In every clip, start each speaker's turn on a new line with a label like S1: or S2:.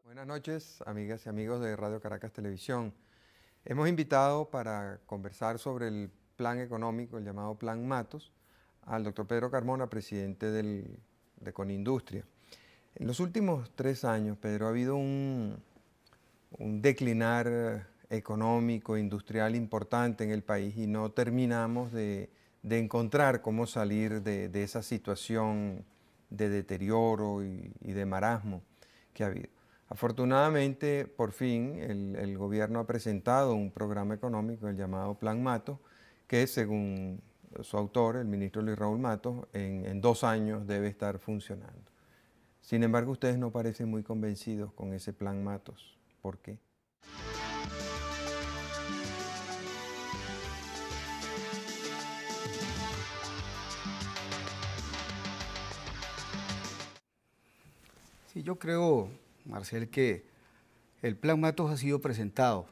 S1: Buenas noches, amigas y amigos de Radio Caracas Televisión. Hemos invitado para conversar sobre el plan económico, el llamado Plan Matos, al doctor Pedro Carmona, presidente de Conindustria. En los últimos 3 años, Pedro, ha habido un declinar económico, industrial importante en el país y no terminamos de encontrar cómo salir de esa situación de deterioro y de marasmo que ha habido. Afortunadamente, por fin, el gobierno ha presentado un programa económico, el llamado Plan Matos, que según su autor, el ministro Luis Raúl Matos, en 2 años debe estar funcionando. Sin embargo, ustedes no parecen muy convencidos con ese Plan Matos. ¿Por qué?
S2: Sí, yo creo, Marcel, que el Plan Matos ha sido presentado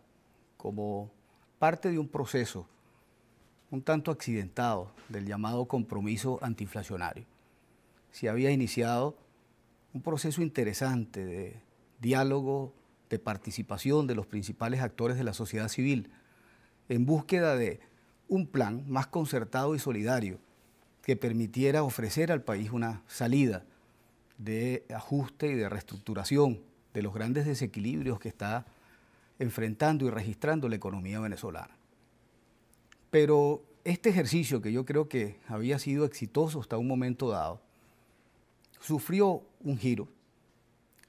S2: como parte de un proceso un tanto accidentado del llamado compromiso antiinflacionario. Se había iniciado un proceso interesante de diálogo, de participación de los principales actores de la sociedad civil en búsqueda de un plan más concertado y solidario que permitiera ofrecer al país una salida de ajuste y de reestructuración de los grandes desequilibrios que está enfrentando y registrando la economía venezolana. Pero este ejercicio, que yo creo que había sido exitoso hasta un momento dado, sufrió un giro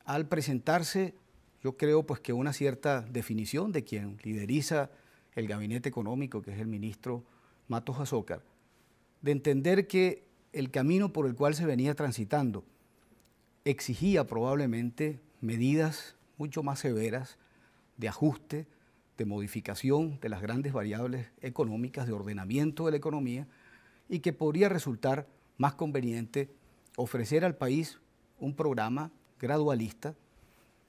S2: al presentarse, yo creo, pues que una cierta definición de quien lideriza el gabinete económico, que es el ministro Matos Azócar, de entender que el camino por el cual se venía transitando exigía probablemente medidas mucho más severas de ajuste, de modificación de las grandes variables económicas, de ordenamiento de la economía, y que podría resultar más conveniente ofrecer al país un programa gradualista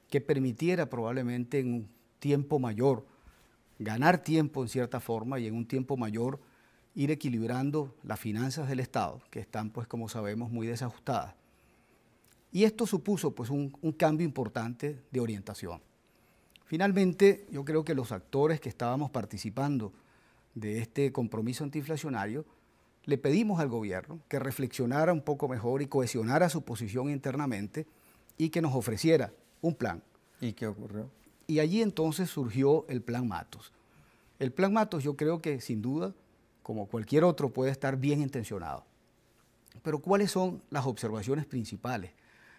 S2: que permitiera probablemente en un tiempo mayor ganar tiempo en cierta forma y en un tiempo mayor ir equilibrando las finanzas del Estado, que están, pues como sabemos, muy desajustadas. Y esto supuso pues un cambio importante de orientación. Finalmente, yo creo que los actores que estábamos participando de este compromiso antiinflacionario le pedimos al gobierno que reflexionara un poco mejor y cohesionara su posición internamente y que nos ofreciera un plan.
S1: ¿Y qué ocurrió?
S2: Y allí entonces surgió el Plan Matos. El Plan Matos yo creo que sin duda, como cualquier otro, puede estar bien intencionado. Pero ¿cuáles son las observaciones principales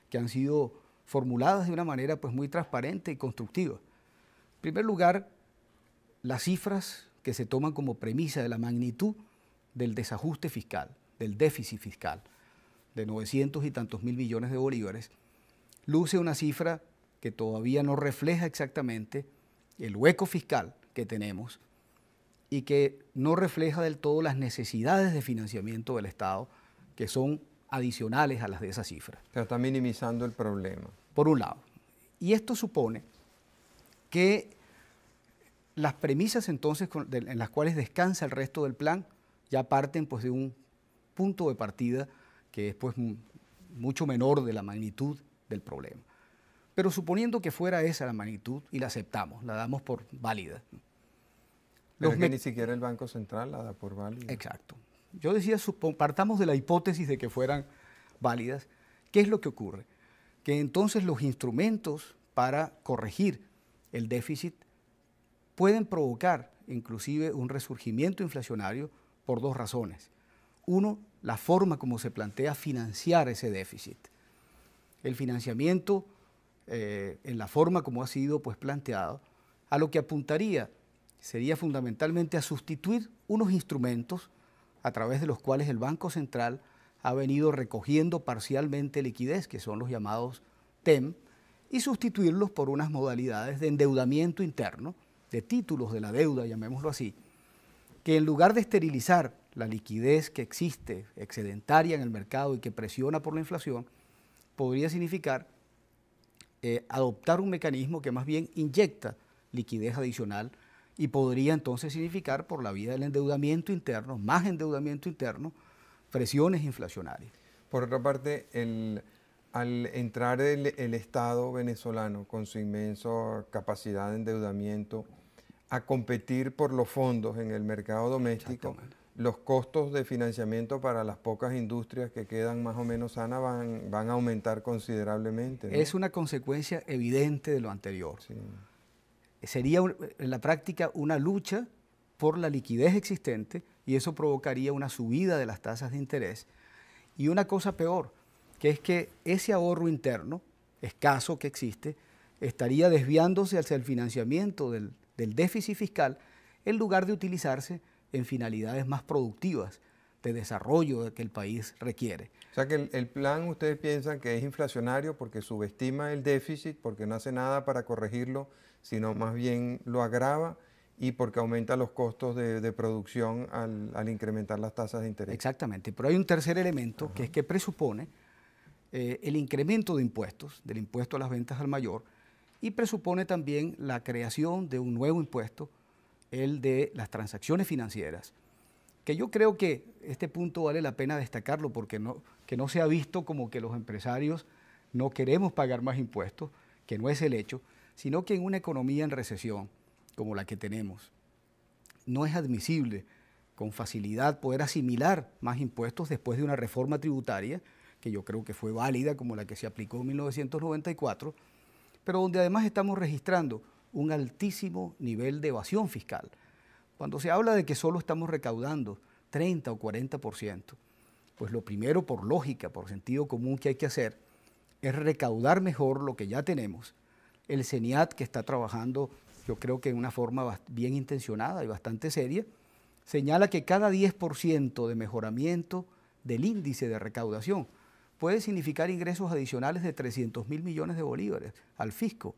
S2: que han sido formuladas de una manera pues muy transparente y constructiva? En primer lugar, las cifras que se toman como premisa de la magnitud del desajuste fiscal, del déficit fiscal, de 900 y tantos mil millones de bolívares, luce una cifra que todavía no refleja exactamente el hueco fiscal que tenemos y que no refleja del todo las necesidades de financiamiento del Estado que son adicionales a las de esa cifra.
S1: Se está minimizando el problema.
S2: Por un lado. Y esto supone que las premisas entonces en las cuales descansa el resto del plan ya parten pues de un punto de partida que es pues mucho menor de la magnitud del problema. Pero suponiendo que fuera esa la magnitud y la aceptamos, la damos por válida.
S1: Pero es que ni siquiera el Banco Central la da por válida.
S2: Exacto. Yo decía, partamos de la hipótesis de que fueran válidas. ¿Qué es lo que ocurre? Que entonces los instrumentos para corregir el déficit pueden provocar inclusive un resurgimiento inflacionario por 2 razones. Uno, la forma como se plantea financiar ese déficit. El financiamiento, en la forma como ha sido pues, planteado, a lo que apuntaría sería fundamentalmente a sustituir unos instrumentos a través de los cuales el Banco Central ha venido recogiendo parcialmente liquidez, que son los llamados TEM, y sustituirlos por unas modalidades de endeudamiento interno, de títulos de la deuda, llamémoslo así, que en lugar de esterilizar la liquidez que existe excedentaria en el mercado y que presiona por la inflación, podría significar adoptar un mecanismo que más bien inyecta liquidez adicional y podría entonces significar, por la vía del endeudamiento interno, más endeudamiento interno, presiones inflacionarias.
S1: Por otra parte, al entrar el Estado venezolano con su inmensa capacidad de endeudamiento a competir por los fondos en el mercado doméstico, los costos de financiamiento para las pocas industrias que quedan más o menos sanas van a aumentar considerablemente, ¿no?
S2: Es una consecuencia evidente de lo anterior.
S1: Sí.
S2: Sería en la práctica una lucha por la liquidez existente y eso provocaría una subida de las tasas de interés. Y una cosa peor, que es que ese ahorro interno, escaso que existe, estaría desviándose hacia el financiamiento del déficit fiscal en lugar de utilizarse en finalidades más productivas de desarrollo que el país requiere.
S1: O sea que el plan, ustedes piensan que es inflacionario porque subestima el déficit, porque no hace nada para corregirlo, sino más bien lo agrava y porque aumenta los costos de producción al incrementar las tasas de interés.
S2: Exactamente, pero hay un tercer elemento que es que presupone el incremento de impuestos, del impuesto a las ventas al mayor, y presupone también la creación de un nuevo impuesto, el de las transacciones financieras, que yo creo que este punto vale la pena destacarlo porque que no se ha visto como que los empresarios no queremos pagar más impuestos, que no es el hecho, sino que en una economía en recesión como la que tenemos, no es admisible con facilidad poder asimilar más impuestos después de una reforma tributaria, que yo creo que fue válida como la que se aplicó en 1994, pero donde además estamos registrando un altísimo nivel de evasión fiscal. Cuando se habla de que solo estamos recaudando 30 o 40%, pues lo primero por lógica, por sentido común que hay que hacer, es recaudar mejor lo que ya tenemos. El CENIAT, que está trabajando, yo creo que de una forma bien intencionada y bastante seria, señala que cada 10% de mejoramiento del índice de recaudación puede significar ingresos adicionales de 300.000 millones de bolívares al fisco.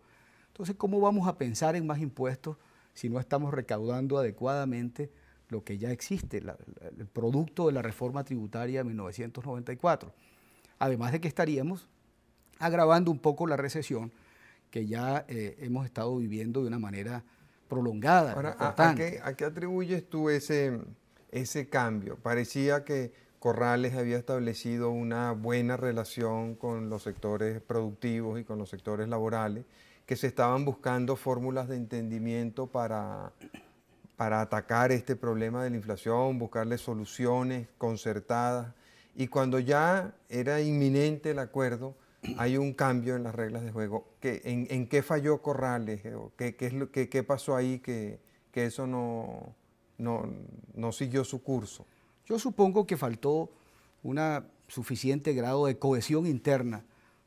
S2: Entonces, ¿cómo vamos a pensar en más impuestos si no estamos recaudando adecuadamente lo que ya existe, el producto de la reforma tributaria de 1994? Además de que estaríamos agravando un poco la recesión que ya hemos estado viviendo de una manera prolongada.
S1: Ahora,
S2: importante.
S1: ¿a qué atribuyes tú ese cambio? Parecía que Corrales había establecido una buena relación con los sectores productivos y con los sectores laborales, que se estaban buscando fórmulas de entendimiento para atacar este problema de la inflación, buscarle soluciones concertadas. Y cuando ya era inminente el acuerdo, hay un cambio en las reglas de juego. ¿En qué falló Corrales? ¿Qué pasó ahí que eso no siguió su curso?
S2: Yo supongo que faltó un suficiente grado de cohesión interna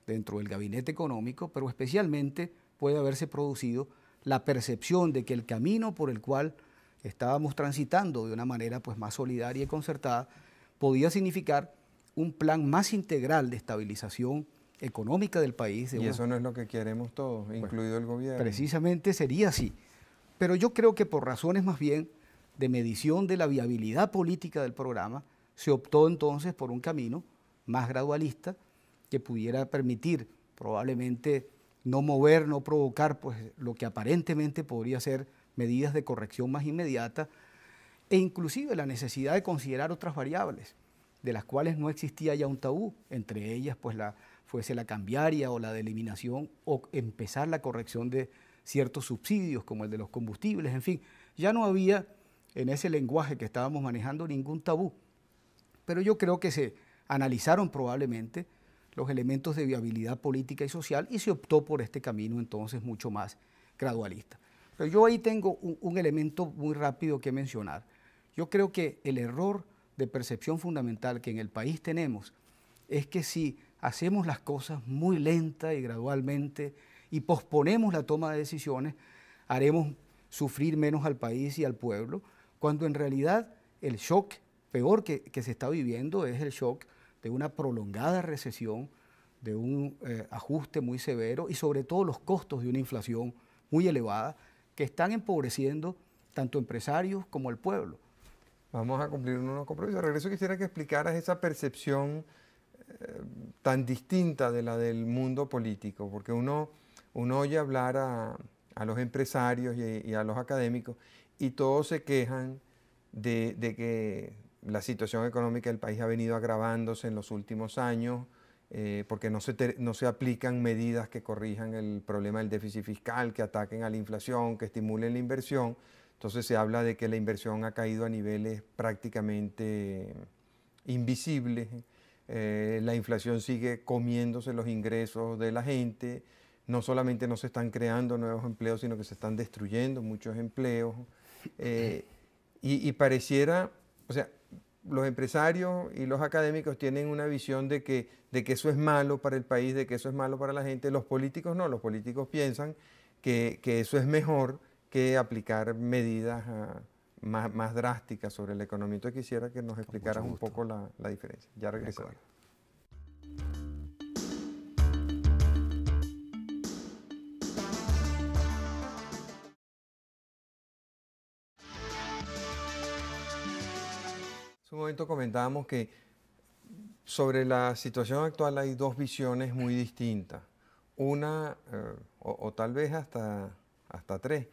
S2: dentro del gabinete económico, pero especialmente puede haberse producido la percepción de que el camino por el cual estábamos transitando de una manera pues, más solidaria y concertada podía significar un plan más integral de estabilización económica del país.
S1: Y eso no es lo que queremos todos, bueno, incluido el gobierno.
S2: Precisamente sería así. Pero yo creo que por razones más bien de medición de la viabilidad política del programa, se optó entonces por un camino más gradualista que pudiera permitir probablemente no mover, no provocar pues, lo que aparentemente podría ser medidas de corrección más inmediata e inclusive la necesidad de considerar otras variables de las cuales no existía ya un tabú, entre ellas pues fuese la cambiaria o la de eliminación o empezar la corrección de ciertos subsidios como el de los combustibles, en fin, ya no había en ese lenguaje que estábamos manejando ningún tabú, pero yo creo que se analizaron probablemente los elementos de viabilidad política y social y se optó por este camino entonces mucho más gradualista. Pero yo ahí tengo un elemento muy rápido que mencionar. Yo creo que el error de percepción fundamental que en el país tenemos es que si hacemos las cosas muy lenta y gradualmente y posponemos la toma de decisiones, haremos sufrir menos al país y al pueblo, cuando en realidad el shock peor que se está viviendo es el shock de una prolongada recesión, de un ajuste muy severo y sobre todo los costos de una inflación muy elevada que están empobreciendo tanto empresarios como al pueblo.
S1: Vamos a cumplir unos compromisos. De regreso quisiera que explicaras esa percepción tan distinta de la del mundo político, porque uno oye hablar a los empresarios y a los académicos y todos se quejan de que la situación económica del país ha venido agravándose en los últimos años, porque no se aplican medidas que corrijan el problema del déficit fiscal, que ataquen a la inflación, que estimulen la inversión. Entonces se habla de que la inversión ha caído a niveles prácticamente invisibles. La inflación sigue comiéndose los ingresos de la gente. No solamente no se están creando nuevos empleos, sino que se están destruyendo muchos empleos. Y pareciera, o sea, los empresarios y los académicos tienen una visión de que eso es malo para el país, de que eso es malo para la gente. Los políticos no, los políticos piensan que eso es mejor que aplicar medidas más drásticas sobre la economía. Entonces quisiera que nos explicaras un poco la diferencia. Ya regresaré. Hace un momento comentábamos que sobre la situación actual hay dos visiones muy distintas. Una, o tal vez hasta tres.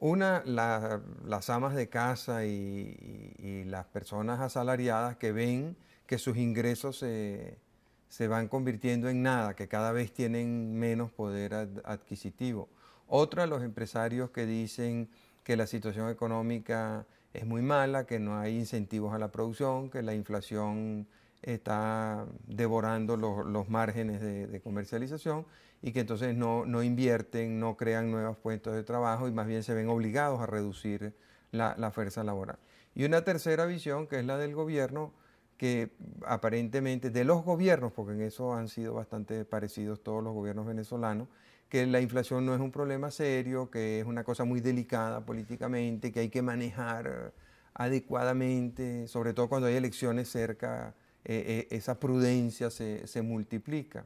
S1: Una, las amas de casa y las personas asalariadas que ven que sus ingresos se van convirtiendo en nada, que cada vez tienen menos poder adquisitivo. Otra, los empresarios que dicen que la situación económica es muy mala, que no hay incentivos a la producción, que la inflación está devorando los márgenes de comercialización y que entonces no invierten, no crean nuevos puestos de trabajo y más bien se ven obligados a reducir la fuerza laboral. Y una tercera visión, que es la del gobierno, que aparentemente, de los gobiernos, porque en eso han sido bastante parecidos todos los gobiernos venezolanos, que la inflación no es un problema serio, que es una cosa muy delicada políticamente, que hay que manejar adecuadamente, sobre todo cuando hay elecciones cerca, esa prudencia se multiplica.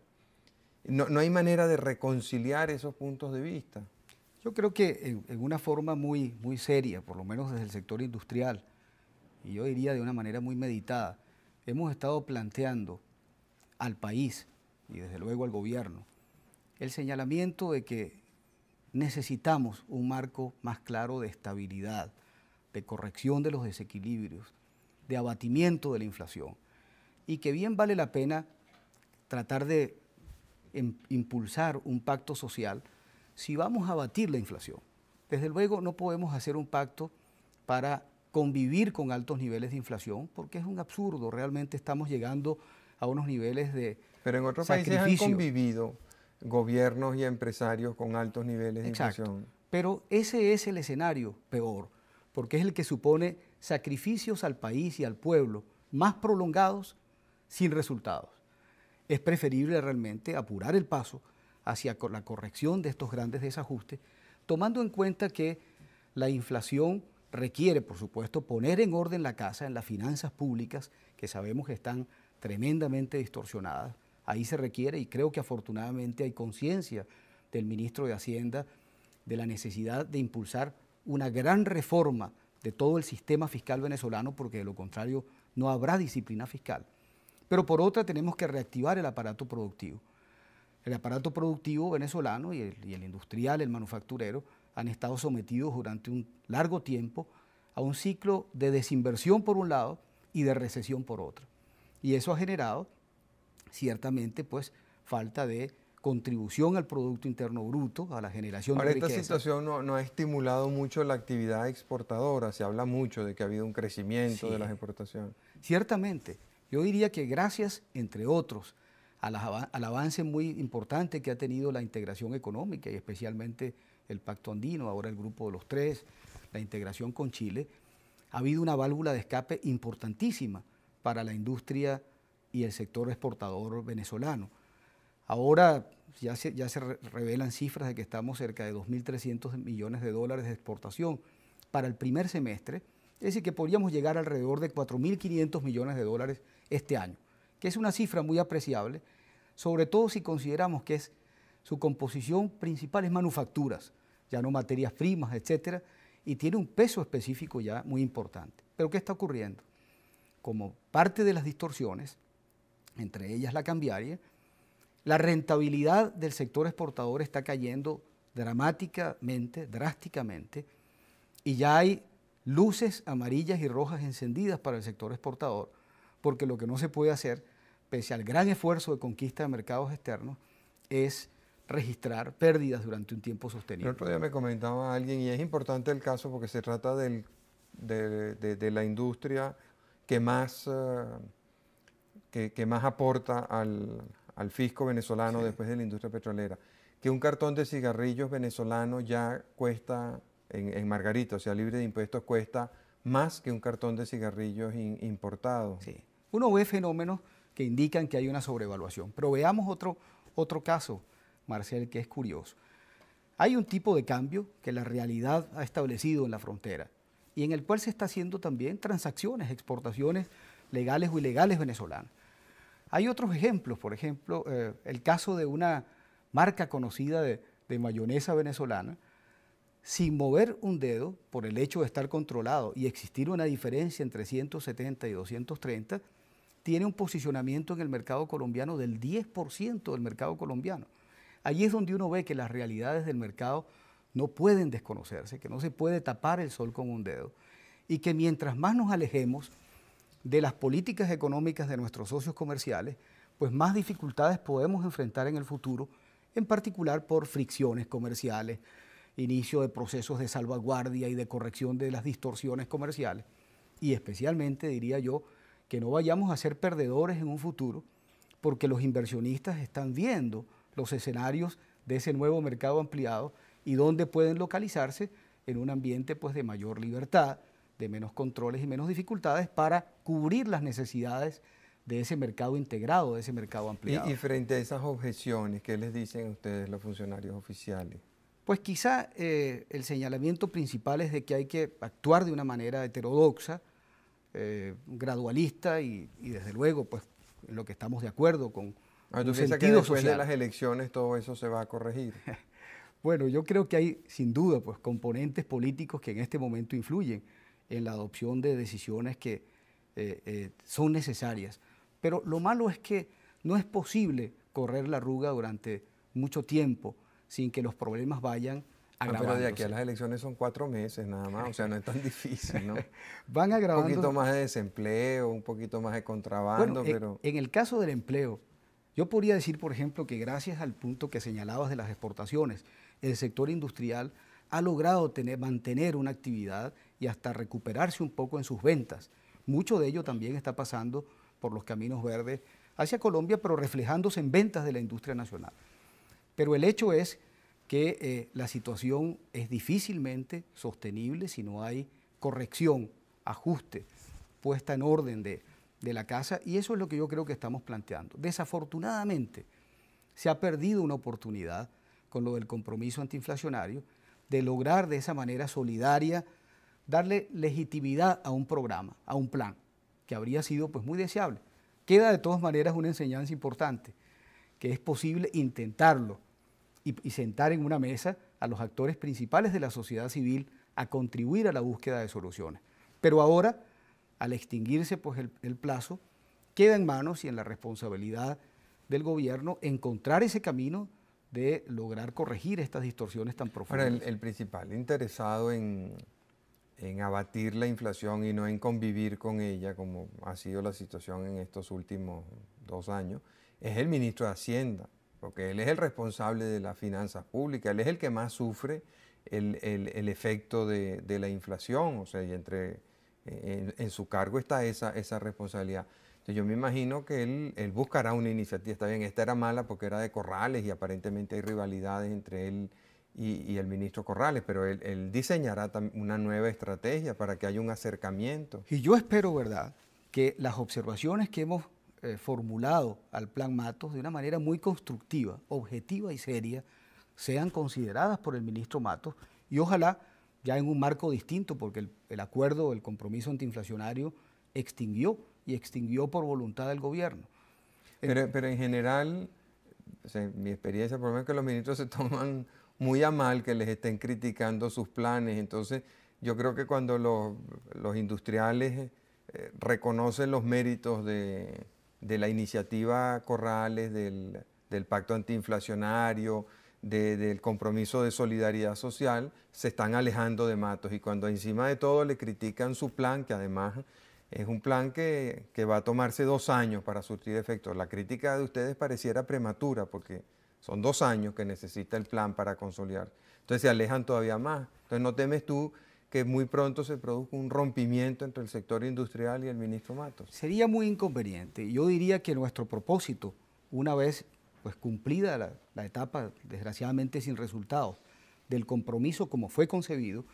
S1: No hay manera de reconciliar esos puntos de vista.
S2: Yo creo que en una forma muy seria, por lo menos desde el sector industrial, y yo diría de una manera muy meditada, hemos estado planteando al país y desde luego al gobierno el señalamiento de que necesitamos un marco más claro de estabilidad, de corrección de los desequilibrios, de abatimiento de la inflación, y que bien vale la pena tratar de impulsar un pacto social si vamos a abatir la inflación. Desde luego no podemos hacer un pacto para convivir con altos niveles de inflación, porque es un absurdo, realmente estamos llegando a unos niveles de
S1: Pero en otros países han convivido gobiernos y empresarios con altos niveles de inflación.
S2: Pero ese es el escenario peor, porque es el que supone sacrificios al país y al pueblo más prolongados sin resultados. Es preferible realmente apurar el paso hacia la corrección de estos grandes desajustes, tomando en cuenta que la inflación requiere, por supuesto, poner en orden la casa en las finanzas públicas, que sabemos que están tremendamente distorsionadas. Ahí se requiere, y creo que afortunadamente hay conciencia del ministro de Hacienda, de la necesidad de impulsar una gran reforma de todo el sistema fiscal venezolano, porque de lo contrario no habrá disciplina fiscal. Pero por otra tenemos que reactivar el aparato productivo. El aparato productivo venezolano y el industrial, el manufacturero, han estado sometidos durante un largo tiempo a un ciclo de desinversión por un lado y de recesión por otro. Y eso ha generado ciertamente pues falta de contribución al Producto Interno Bruto, a la generación de riqueza.
S1: Esta situación no ha estimulado mucho la actividad exportadora, se habla mucho de que ha habido un crecimiento de las exportaciones.
S2: Ciertamente, yo diría que gracias, entre otros, al avance muy importante que ha tenido la integración económica y especialmente el Pacto Andino, ahora el Grupo de los Tres, la integración con Chile, ha habido una válvula de escape importantísima para la industria y el sector exportador venezolano. Ahora ya se revelan cifras de que estamos cerca de 2.300 millones de dólares de exportación para el primer semestre, es decir, que podríamos llegar alrededor de 4.500 millones de dólares este año, que es una cifra muy apreciable, sobre todo si consideramos que su composición principal es manufacturas, ya no materias primas, etcétera, y tiene un peso específico ya muy importante. Pero ¿qué está ocurriendo? Como parte de las distorsiones, entre ellas la cambiaria, la rentabilidad del sector exportador está cayendo drásticamente, y ya hay luces amarillas y rojas encendidas para el sector exportador, porque lo que no se puede hacer pese al gran esfuerzo de conquista de mercados externos, es registrar pérdidas durante un tiempo sostenible.
S1: El otro día me comentaba alguien, y es importante el caso porque se trata de la industria que más, que más aporta al fisco venezolano después de la industria petrolera, que un cartón de cigarrillos venezolano ya cuesta, en Margarita, o sea, libre de impuestos, cuesta más que un cartón de cigarrillos importado.
S2: Sí. Uno ve fenómenos que indican que hay una sobrevaluación, pero veamos otro caso, Marcel, que es curioso. Hay un tipo de cambio que la realidad ha establecido en la frontera y en el cual se está haciendo también transacciones, exportaciones legales o ilegales venezolanas. Hay otros ejemplos, por ejemplo, el caso de una marca conocida de mayonesa venezolana, sin mover un dedo, por el hecho de estar controlado y existir una diferencia entre 170 y 230, tiene un posicionamiento en el mercado colombiano del 10% del mercado colombiano. Allí es donde uno ve que las realidades del mercado no pueden desconocerse, que no se puede tapar el sol con un dedo y que mientras más nos alejemos de las políticas económicas de nuestros socios comerciales, pues más dificultades podemos enfrentar en el futuro, en particular por fricciones comerciales, inicio de procesos de salvaguardia y de corrección de las distorsiones comerciales y especialmente, diría yo, que no vayamos a ser perdedores en un futuro porque los inversionistas están viendo los escenarios de ese nuevo mercado ampliado y dónde pueden localizarse en un ambiente pues, de mayor libertad, de menos controles y menos dificultades para cubrir las necesidades de ese mercado integrado, de ese mercado ampliado.
S1: Y frente a esas objeciones, ¿qué les dicen a ustedes los funcionarios oficiales?
S2: Pues quizá el señalamiento principal es de que hay que actuar de una manera heterodoxa, gradualista y desde luego pues en lo que estamos de acuerdo con
S1: ¿Tú piensas que después de las elecciones todo eso se va a corregir?
S2: Bueno, yo creo que hay sin duda pues componentes políticos que en este momento influyen en la adopción de decisiones que son necesarias. Pero lo malo es que no es posible correr la arruga durante mucho tiempo sin que los problemas vayan agravándose.
S1: Pero de aquí a las elecciones son 4 meses nada más, o sea, no es tan difícil, ¿no?
S2: Van agravándose.
S1: Un poquito más de desempleo, un poquito más de contrabando,
S2: bueno,
S1: pero...
S2: En el caso del empleo, yo podría decir, por ejemplo, que gracias al punto que señalabas de las exportaciones, el sector industrial ha logrado mantener una actividad y hasta recuperarse un poco en sus ventas. Mucho de ello también está pasando por los caminos verdes hacia Colombia, pero reflejándose en ventas de la industria nacional. Pero el hecho es que la situación es difícilmente sostenible si no hay corrección, ajuste, puesta en orden de la casa, y eso es lo que yo creo que estamos planteando. Desafortunadamente, se ha perdido una oportunidad con lo del compromiso antiinflacionario de lograr de esa manera solidaria darle legitimidad a un programa, a un plan, que habría sido pues muy deseable. Queda de todas maneras una enseñanza importante, que es posible intentarlo y sentar en una mesa a los actores principales de la sociedad civil a contribuir a la búsqueda de soluciones. Pero ahora, al extinguirse pues, el plazo, queda en manos y en la responsabilidad del gobierno encontrar ese camino de lograr corregir estas distorsiones tan profundas.
S1: Ahora, el principal interesado en abatir la inflación y no en convivir con ella, como ha sido la situación en estos últimos 2 años, es el ministro de Hacienda, porque él es el responsable de las finanzas públicas, él es el que más sufre el efecto de la inflación, o sea, y en su cargo está esa responsabilidad. Entonces yo me imagino que él buscará una iniciativa. Está bien, esta era mala porque era de Corrales y aparentemente hay rivalidades entre él y el ministro Corrales, pero él diseñará una nueva estrategia para que haya un acercamiento.
S2: Y yo espero, ¿verdad?, que las observaciones que hemos formulado al Plan Matos de una manera muy constructiva, objetiva y seria, sean consideradas por el ministro Matos y ojalá ya en un marco distinto, porque el acuerdo, el compromiso antiinflacionario extinguió por voluntad del gobierno.
S1: Pero en general, o sea, mi experiencia, por lo menos, es que los ministros se toman muy a mal que les estén criticando sus planes. Entonces, yo creo que cuando los industriales reconocen los méritos de la iniciativa Corrales, del pacto antiinflacionario, del compromiso de solidaridad social, se están alejando de Matos. Y cuando encima de todo le critican su plan, que además Es un plan que va a tomarse 2 años para surtir efecto. La crítica de ustedes pareciera prematura porque son 2 años que necesita el plan para consolidar. Entonces se alejan todavía más. Entonces ¿no temes tú que muy pronto se produzca un rompimiento entre el sector industrial y el ministro Matos?
S2: Sería muy inconveniente. Yo diría que nuestro propósito, una vez pues cumplida la etapa, desgraciadamente sin resultados, del compromiso como fue concebido,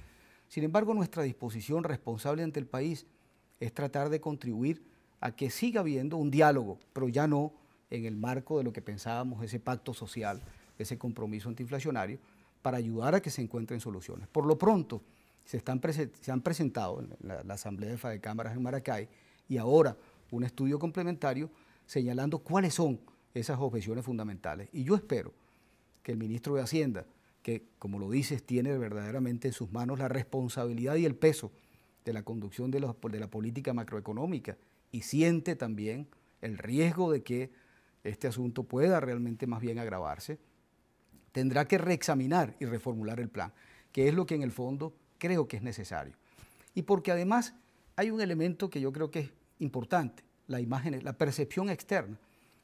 S2: sin embargo nuestra disposición responsable ante el país es tratar de contribuir a que siga habiendo un diálogo, pero ya no en el marco de lo que pensábamos, ese pacto social, ese compromiso antiinflacionario, para ayudar a que se encuentren soluciones. Por lo pronto, se han presentado en la Asamblea de Fadecámaras en Maracay y ahora un estudio complementario señalando cuáles son esas objeciones fundamentales. Y yo espero que el ministro de Hacienda, que como lo dices, tiene verdaderamente en sus manos la responsabilidad y el peso de la conducción de la política macroeconómica y siente también el riesgo de que este asunto pueda realmente más bien agravarse, tendrá que reexaminar y reformular el plan, que es lo que en el fondo creo que es necesario. Y porque además hay un elemento que yo creo que es importante, la imagen, la percepción externa.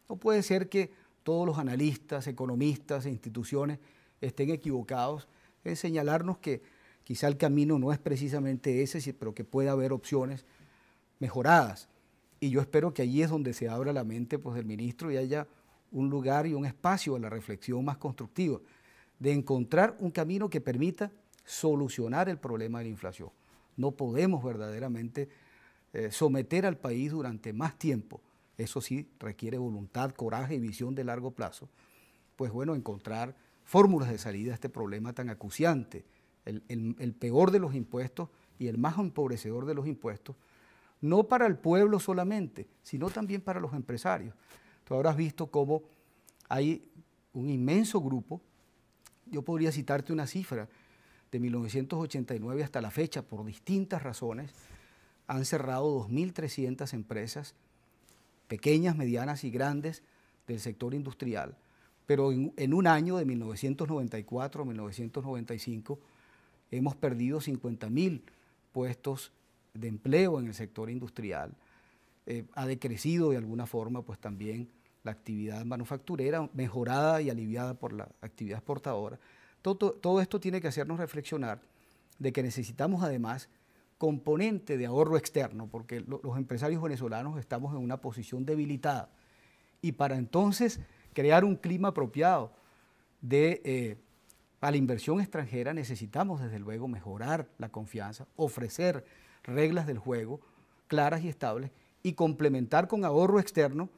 S2: No puede ser que todos los analistas, economistas e instituciones estén equivocados en señalarnos que quizá el camino no es precisamente ese, pero que puede haber opciones mejoradas. Y yo espero que allí es donde se abra la mente pues, del ministro y haya un lugar y un espacio a la reflexión más constructiva, de encontrar un camino que permita solucionar el problema de la inflación. No podemos verdaderamente someter al país durante más tiempo. Eso sí requiere voluntad, coraje y visión de largo plazo. Pues bueno, encontrar fórmulas de salida a este problema tan acuciante, el peor de los impuestos y el más empobrecedor de los impuestos, no para el pueblo solamente, sino también para los empresarios. Tú habrás visto cómo hay un inmenso grupo, yo podría citarte una cifra, de 1989 hasta la fecha, por distintas razones, han cerrado 2.300 empresas, pequeñas, medianas y grandes, del sector industrial, pero en un año de 1994 a 1995 hemos perdido 50.000 puestos de empleo en el sector industrial. Ha decrecido de alguna forma pues también la actividad manufacturera, mejorada y aliviada por la actividad exportadora. Todo esto tiene que hacernos reflexionar de que necesitamos además componente de ahorro externo, porque los empresarios venezolanos estamos en una posición debilitada. Y para entonces crear un clima apropiado a la inversión extranjera necesitamos desde luego mejorar la confianza, ofrecer reglas del juego claras y estables y complementar con ahorro externo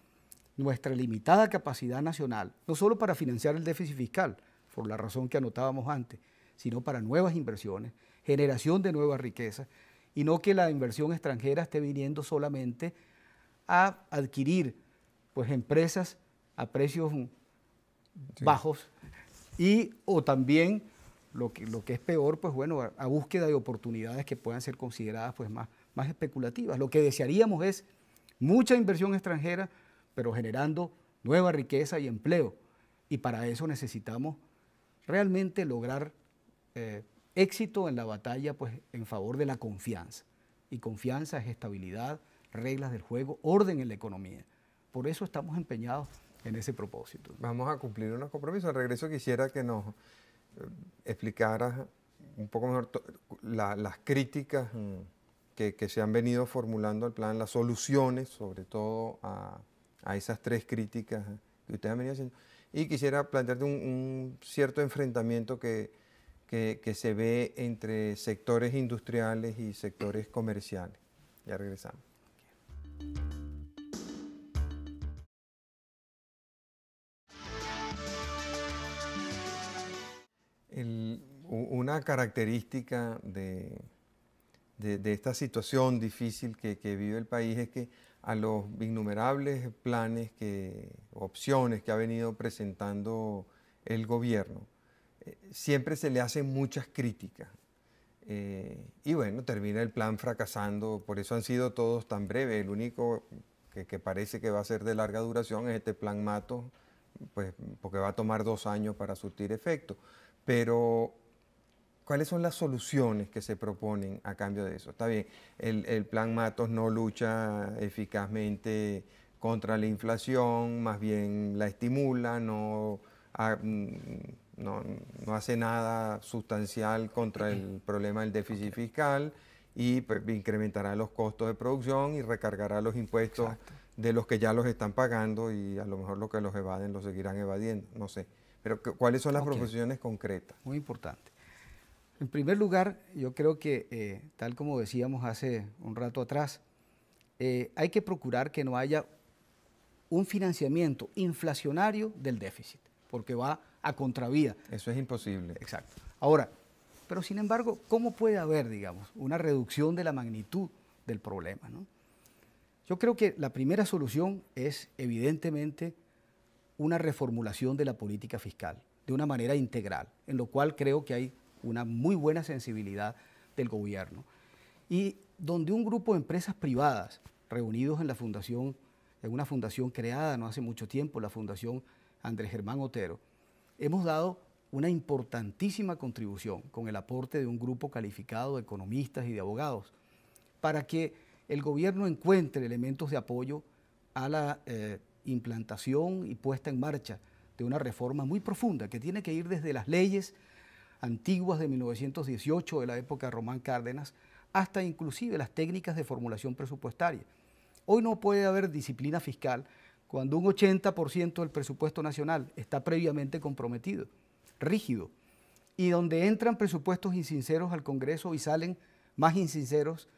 S2: nuestra limitada capacidad nacional, no solo para financiar el déficit fiscal, por la razón que anotábamos antes, sino para nuevas inversiones, generación de nuevas riquezas, y no que la inversión extranjera esté viniendo solamente a adquirir pues, empresas a precios bajos o también, lo que es peor, pues bueno, a búsqueda de oportunidades que puedan ser consideradas pues, más especulativas. Lo que desearíamos es mucha inversión extranjera, pero generando nueva riqueza y empleo. Y para eso necesitamos realmente lograr éxito en la batalla pues, en favor de la confianza. Y confianza es estabilidad, reglas del juego, orden en la economía. Por eso estamos empeñados en ese propósito.
S1: Vamos a cumplir unos compromisos. Al regreso quisiera que nos explicaras un poco mejor las críticas que se han venido formulando al plan, las soluciones, sobre todo a esas 3 críticas que ustedes han venido haciendo. Y quisiera plantearte un cierto enfrentamiento que se ve entre sectores industriales y sectores comerciales. Ya regresamos. Una característica de esta situación difícil que vive el país es que a los innumerables planes, opciones que ha venido presentando el gobierno, siempre se le hacen muchas críticas. Y bueno, termina el plan fracasando, por eso han sido todos tan breves. El único que parece que va a ser de larga duración es este plan Matos, pues, porque va a tomar 2 años para surtir efecto. Pero ¿cuáles son las soluciones que se proponen a cambio de eso? Está bien, el plan Matos no lucha eficazmente contra la inflación, más bien la estimula, no, no hace nada sustancial contra el problema del déficit fiscal y pues, incrementará los costos de producción y recargará los impuestos de los que ya los están pagando y a lo mejor los que los evaden los seguirán evadiendo, no sé. Pero ¿cuáles son las proposiciones concretas?
S2: Muy importante. En primer lugar, yo creo que, tal como decíamos hace un rato atrás, hay que procurar que no haya un financiamiento inflacionario del déficit, porque va a contravía.
S1: Eso es imposible.
S2: Exacto. Ahora, pero sin embargo, ¿cómo puede haber, digamos, una reducción de la magnitud del problema, ¿no? Yo creo que la primera solución es, evidentemente, una reformulación de la política fiscal, de una manera integral, en lo cual creo que hay una muy buena sensibilidad del gobierno. Y donde un grupo de empresas privadas, reunidos en la fundación, en una fundación creada no hace mucho tiempo, la Fundación Andrés Germán Otero, hemos dado una importantísima contribución con el aporte de un grupo calificado de economistas y de abogados para que el gobierno encuentre elementos de apoyo a la implantación y puesta en marcha de una reforma muy profunda que tiene que ir desde las leyes antiguas de 1918, de la época de Román Cárdenas, hasta inclusive las técnicas de formulación presupuestaria. Hoy no puede haber disciplina fiscal cuando un 80% del presupuesto nacional está previamente comprometido, rígido, y donde entran presupuestos insinceros al Congreso y salen más insinceros,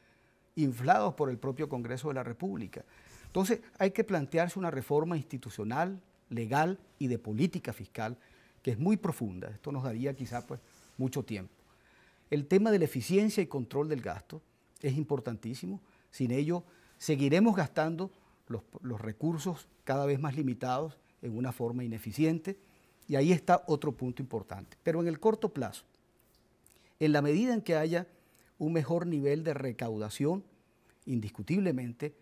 S2: inflados por el propio Congreso de la República. Entonces hay que plantearse una reforma institucional, legal y de política fiscal que es muy profunda. Esto nos daría quizá pues, mucho tiempo. El tema de la eficiencia y control del gasto es importantísimo. Sin ello seguiremos gastando los recursos cada vez más limitados en una forma ineficiente y ahí está otro punto importante. Pero en el corto plazo, en la medida en que haya un mejor nivel de recaudación, indiscutiblemente,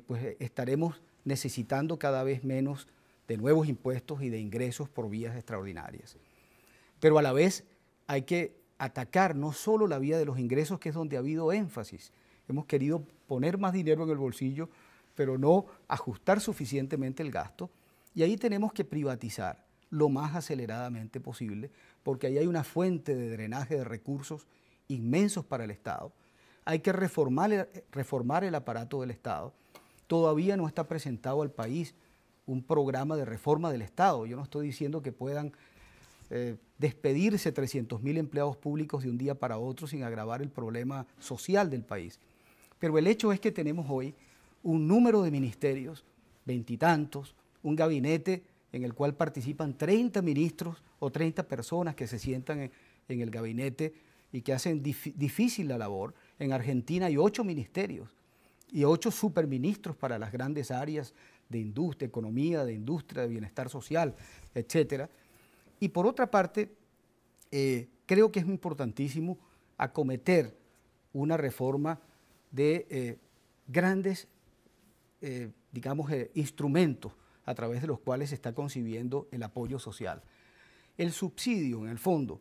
S2: pues estaremos necesitando cada vez menos de nuevos impuestos y de ingresos por vías extraordinarias. Pero a la vez hay que atacar no solo la vía de los ingresos, que es donde ha habido énfasis. Hemos querido poner más dinero en el bolsillo, pero no ajustar suficientemente el gasto. Y ahí tenemos que privatizar lo más aceleradamente posible, porque ahí hay una fuente de drenaje de recursos inmensos para el Estado. Hay que reformar el aparato del Estado. Todavía no está presentado al país un programa de reforma del Estado. Yo no estoy diciendo que puedan despedirse 300.000 empleados públicos de un día para otro sin agravar el problema social del país. Pero el hecho es que tenemos hoy un número de ministerios, 20 y tantos, un gabinete en el cual participan 30 ministros o 30 personas que se sientan en el gabinete y que hacen difícil la labor. En Argentina hay 8 ministerios y 8 superministros para las grandes áreas de industria, economía, de industria, de bienestar social, etcétera. Y por otra parte, creo que es importantísimo acometer una reforma de grandes, digamos, instrumentos a través de los cuales se está concibiendo el apoyo social. El subsidio, en el fondo,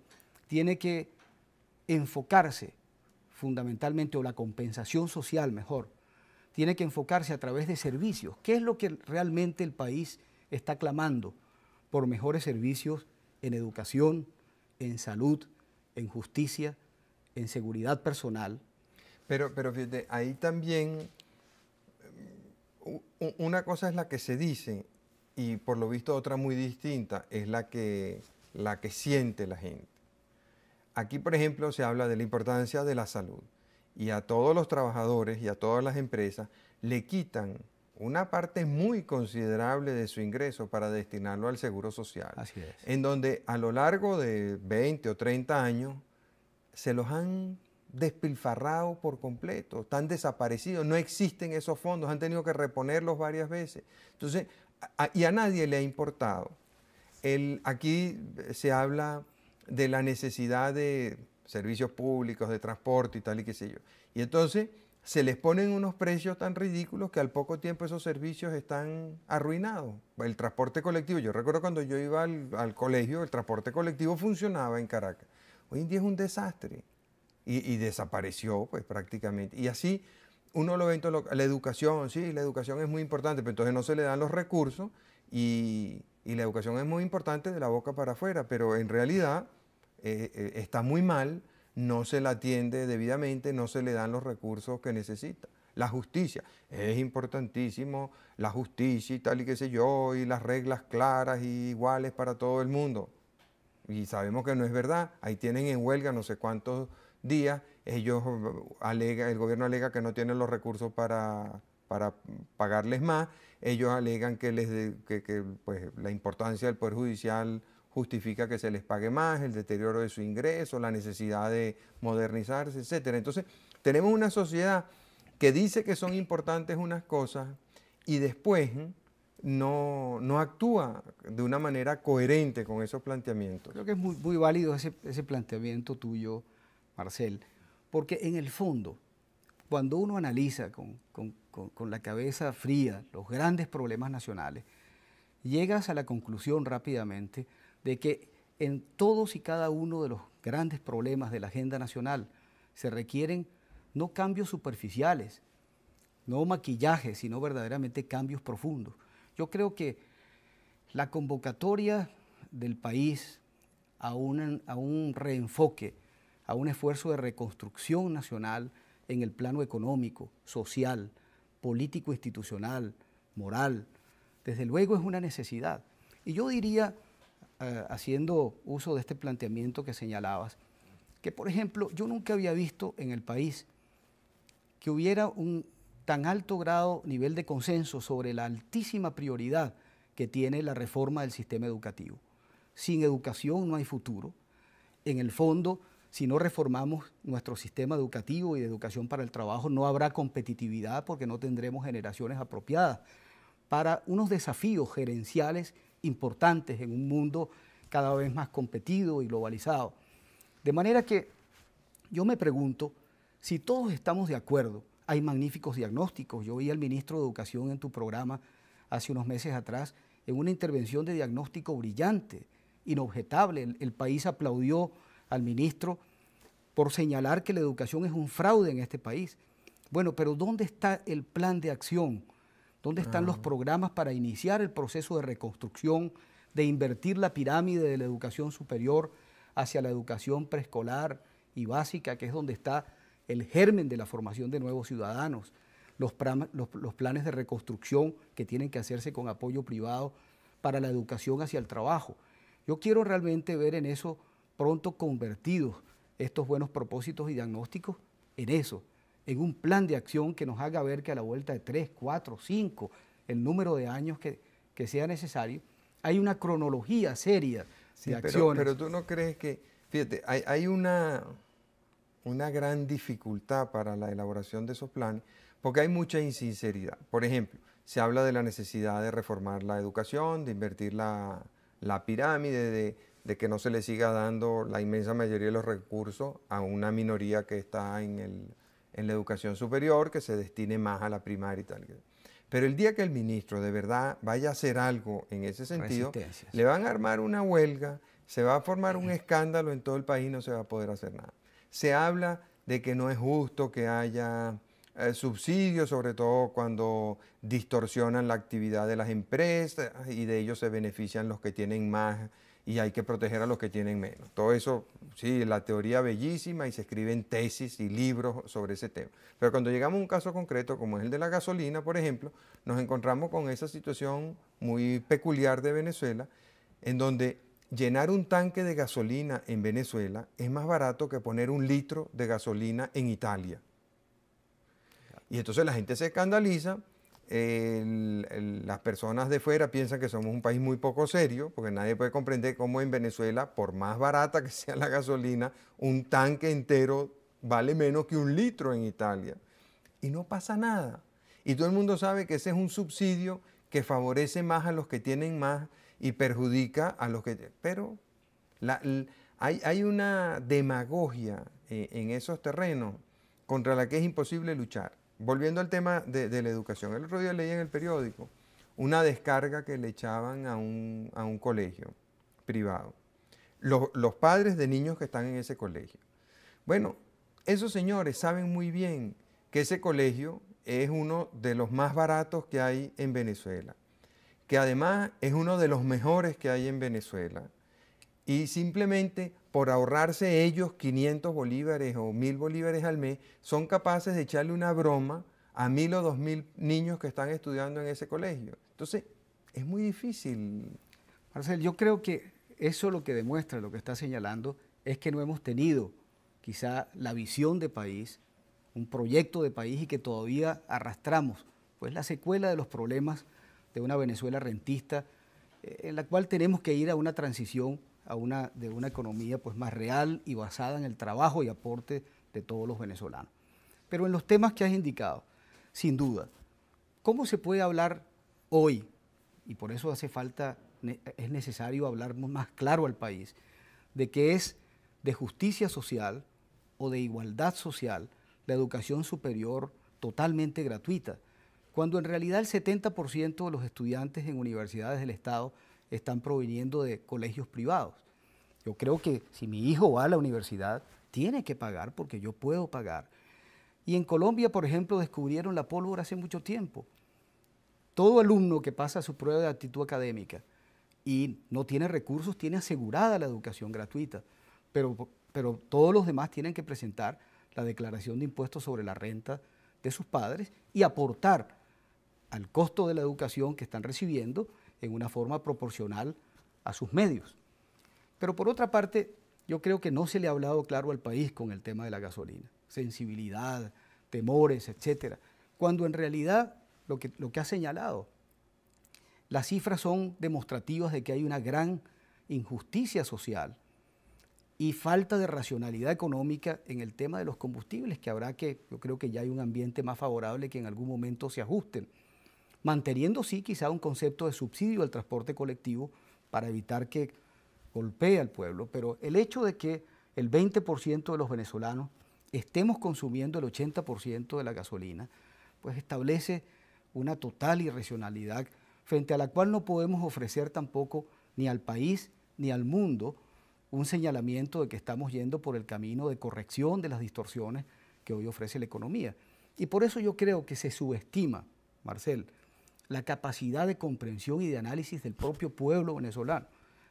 S2: tiene que enfocarse fundamentalmente, o la compensación social mejor, tiene que enfocarse a través de servicios. ¿Qué es lo que realmente el país está clamando? Por mejores servicios en educación, en salud, en justicia, en seguridad personal.
S1: Pero fíjate, ahí también una cosa es la que se dice y por lo visto otra muy distinta es la que siente la gente. Aquí, por ejemplo, se habla de la importancia de la salud y a todos los trabajadores y a todas las empresas le quitan una parte muy considerable de su ingreso para destinarlo al seguro social.
S2: Así es.
S1: En donde a lo largo de 20 o 30 años se los han despilfarrado por completo, están desaparecidos, no existen esos fondos, han tenido que reponerlos varias veces. Entonces, y a nadie le ha importado. Aquí se habla de la necesidad de servicios públicos, de transporte y tal y qué sé yo. Y entonces se les ponen unos precios tan ridículos que al poco tiempo esos servicios están arruinados. El transporte colectivo, yo recuerdo cuando yo iba al colegio, el transporte colectivo funcionaba en Caracas. Hoy en día es un desastre y desapareció pues prácticamente. Y así uno lo ve en todo la educación, sí, la educación es muy importante, pero entonces no se le dan los recursos y la educación es muy importante de la boca para afuera, pero en realidad está muy mal, no se la atiende debidamente, no se le dan los recursos que necesita. La justicia, es importantísimo, la justicia y tal y qué sé yo, y las reglas claras y iguales para todo el mundo. Y sabemos que no es verdad, ahí tienen en huelga no sé cuántos días, ellos el gobierno alega que no tienen los recursos para pagarles más, ellos alegan que pues, la importancia del Poder Judicial justifica que se les pague más, el deterioro de su ingreso, la necesidad de modernizarse, etcétera. Entonces, tenemos una sociedad que dice que son importantes unas cosas y después no actúa de una manera coherente con esos planteamientos.
S2: Creo que es muy válido ese planteamiento tuyo, Marcel, porque en el fondo, cuando uno analiza con la cabeza fría los grandes problemas nacionales, llegas a la conclusión rápidamente de que en todos y cada uno de los grandes problemas de la agenda nacional se requieren no cambios superficiales, no maquillaje, sino verdaderamente cambios profundos. Yo creo que la convocatoria del país a un reenfoque, a un esfuerzo de reconstrucción nacional en el plano económico, social, político, institucional, moral, desde luego es una necesidad. Y yo diría, haciendo uso de este planteamiento que señalabas, que por ejemplo yo nunca había visto en el país que hubiera un tan alto grado, nivel de consenso sobre la altísima prioridad que tiene la reforma del sistema educativo. Sin educación no hay futuro. En el fondo, si no reformamos nuestro sistema educativo y de educación para el trabajo, no habrá competitividad porque no tendremos generaciones apropiadas para unos desafíos gerenciales importantes en un mundo cada vez más competido y globalizado. De manera que yo me pregunto, si todos estamos de acuerdo, hay magníficos diagnósticos. Yo vi al ministro de Educación en tu programa hace unos meses atrás en una intervención de diagnóstico brillante, inobjetable. El país aplaudió al ministro por señalar que la educación es un fraude en este país. Bueno, pero ¿dónde está el plan de acción? ¿Dónde están los programas para iniciar el proceso de reconstrucción, de invertir la pirámide de la educación superior hacia la educación preescolar y básica, que es donde está el germen de la formación de nuevos ciudadanos, los planes de reconstrucción que tienen que hacerse con apoyo privado para la educación hacia el trabajo? Yo quiero realmente ver en eso pronto convertidos estos buenos propósitos y diagnósticos en eso, en un plan de acción que nos haga ver que a la vuelta de 3, 4, 5, el número de años que sea necesario, hay una cronología seria de acciones.
S1: Pero tú no crees que, fíjate, hay una gran dificultad para la elaboración de esos planes, porque hay mucha insinceridad. Por ejemplo, se habla de la necesidad de reformar la educación, de invertir la pirámide, de que no se le siga dando la inmensa mayoría de los recursos a una minoría que está en la educación superior, que se destine más a la primaria y tal. Pero el día que el ministro de verdad vaya a hacer algo en ese sentido, le van a armar una huelga, se va a formar un escándalo en todo el país y no se va a poder hacer nada. Se habla de que no es justo que haya subsidios, sobre todo cuando distorsionan la actividad de las empresas y de ellos se benefician los que tienen más y hay que proteger a los que tienen menos. Todo eso, sí, la teoría bellísima y se escriben tesis y libros sobre ese tema. Pero cuando llegamos a un caso concreto como es el de la gasolina, por ejemplo, nos encontramos con esa situación muy peculiar de Venezuela, en donde llenar un tanque de gasolina en Venezuela es más barato que poner un litro de gasolina en Italia. Y entonces la gente se escandaliza, las personas de fuera piensan que somos un país muy poco serio, porque nadie puede comprender cómo en Venezuela, por más barata que sea la gasolina, un tanque entero vale menos que un litro en Italia. Y no pasa nada. Y todo el mundo sabe que ese es un subsidio que favorece más a los que tienen más y perjudica a los que... Pero hay una demagogia en esos terrenos contra la que es imposible luchar. Volviendo al tema de la educación, el otro día leí en el periódico una descarga que le echaban a un colegio privado. los padres de niños que están en ese colegio. Bueno, esos señores saben muy bien que ese colegio es uno de los más baratos que hay en Venezuela, que además es uno de los mejores que hay en Venezuela. Y simplemente por ahorrarse ellos 500 bolívares o 1000 bolívares al mes, son capaces de echarle una broma a 1000 o 2000 niños que están estudiando en ese colegio. Entonces, es muy difícil.
S2: Marcel, yo creo que eso lo que demuestra, lo que está señalando, es que no hemos tenido quizá la visión de país, un proyecto de país y que todavía arrastramos pues la secuela de los problemas de una Venezuela rentista en la cual tenemos que ir a una transición de una economía pues más real y basada en el trabajo y aporte de todos los venezolanos. Pero en los temas que has indicado, sin duda, ¿cómo se puede hablar hoy? Y por eso es necesario hablar más claro al país, de que es de justicia social o de igualdad social la educación superior totalmente gratuita, cuando en realidad el 70% de los estudiantes en universidades del Estado están proviniendo de colegios privados. Yo creo que si mi hijo va a la universidad, tiene que pagar porque yo puedo pagar. Y en Colombia, por ejemplo, descubrieron la pólvora hace mucho tiempo. Todo alumno que pasa su prueba de aptitud académica y no tiene recursos, tiene asegurada la educación gratuita, pero todos los demás tienen que presentar la declaración de impuestos sobre la renta de sus padres y aportar al costo de la educación que están recibiendo en una forma proporcional a sus medios. Pero por otra parte, yo creo que no se le ha hablado claro al país con el tema de la gasolina. Sensibilidad, temores, etcétera. Cuando en realidad lo que ha señalado, las cifras son demostrativas de que hay una gran injusticia social y falta de racionalidad económica en el tema de los combustibles, yo creo que ya hay un ambiente más favorable que en algún momento se ajusten, manteniendo sí quizá un concepto de subsidio al transporte colectivo para evitar que golpee al pueblo, pero el hecho de que el 20% de los venezolanos estemos consumiendo el 80% de la gasolina, pues establece una total irracionalidad frente a la cual no podemos ofrecer tampoco ni al país ni al mundo un señalamiento de que estamos yendo por el camino de corrección de las distorsiones que hoy ofrece la economía. Y por eso yo creo que se subestima, Marcel, la capacidad de comprensión y de análisis del propio pueblo venezolano,